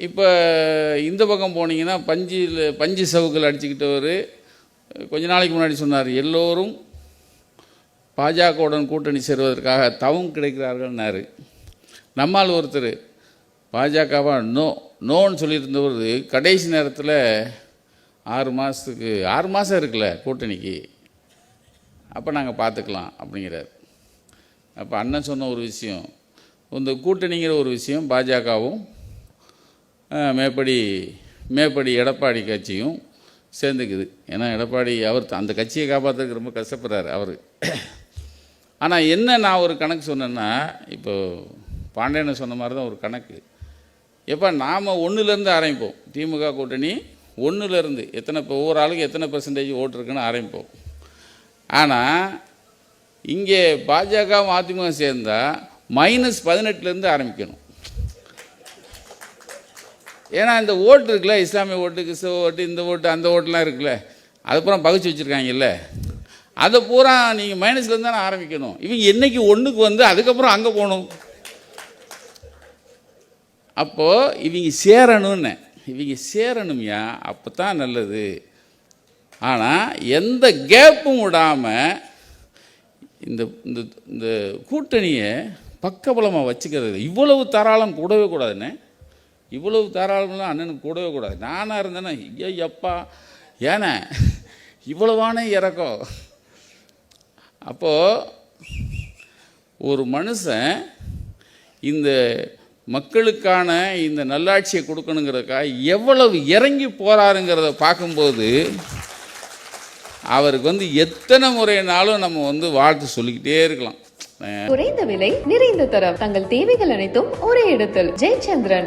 இப்போ இந்த பக்கம் போனீங்கன்னா பஞ்சு சவுக்கள் அடிச்சுக்கிட்டவர் கொஞ்ச நாளைக்கு முன்னாடி சொன்னார், எல்லோரும் பாஜகவுடன் கூட்டணி சேருவதற்காக தவம் கிடைக்கிறார்கள்னாரு. நம்மால் ஒருத்தர் பாஜகவா நோன்னு சொல்லியிருந்தவர் கடைசி நேரத்தில் 6 மாதம் இருக்குல்ல கூட்டணிக்கு, அப்போ நாங்கள் பார்த்துக்கலாம் அப்படிங்கிறார். அப்போ அண்ணன் சொன்ன ஒரு விஷயம், இந்த கூட்டணிங்கிற ஒரு விஷயம் பாஜகவும் மேற்படி எடப்பாடி கட்சியும் சேர்ந்துக்குது. ஏன்னா எடப்பாடி அவர் அந்த கட்சியை காப்பாற்றுறதுக்கு ரொம்ப கஷ்டப்படுறாரு அவர். ஆனால் என்ன நான் ஒரு கணக்கு சொன்னேன்னா, இப்போ பாண்டியனை சொன்ன மாதிரி தான் ஒரு கணக்கு. எப்போ நாம் 1லேருந்து ஆரம்பிப்போம், திமுக கூட்டணி 1லேருந்து எத்தனை, இப்போ ஒவ்வொரு ஆளுக்கு எத்தனை % ஓட்டு இருக்குன்னு ஆரம்பிப்போம். ஆனால் இங்கே பாஜக அதிமுக சேர்ந்தால் -18லேருந்து ஆரம்பிக்கணும். ஏன்னா இந்த ஓட்டு இருக்குல்ல, இஸ்லாமிய ஓட்டு, கிறிஸ்தவ ஓட்டு, இந்த ஓட்டு அந்த ஓட்டுலாம் இருக்குல்ல, அதுக்கப்புறம் பகிச்சு வச்சுருக்காங்கல்ல, அதை பூரா நீங்கள் மைனஸ்லேருந்து தானே ஆரம்பிக்கணும். இவங்க என்றைக்கு 1க்கு வந்து அதுக்கப்புறம் அங்கே போகணும். அப்போது இவங்க சேரணும்யா, அப்போ தான் நல்லது. ஆனால் எந்த கேப்பும் விடாமல் இந்த இந்த கூட்டணியை பக்கபலமாக வச்சுக்கிறது. இவ்வளவு தாராளம் கூடவே கூடாதுண்ணே, இவ்வளவு தாராளம்லாம் அண்ணனுக்கு கூடவே கூடாது. நானாக இருந்தேன்னா ஐயப்பா ஏன்னா இவ்வளவானே இறக்கம். அப்போது ஒரு மனுஷன் இந்த மக்களுக்கான இந்த நல்லாட்சியை கொடுக்கணுங்கிறதுக்காக எவ்வளவு இறங்கி போகிறாருங்கிறத பார்க்கும்போது அவருக்கு எத்தனை முறைனாலும் நம்ம வாழ்த்து சொல்லிக்கிட்டே இருக்கலாம். குறைந்த விலை, நிறைந்த தரம், தங்கள் தேவைகள் அனைத்தும் ஒரே இடத்தில். ஜெயச்சந்திரன்.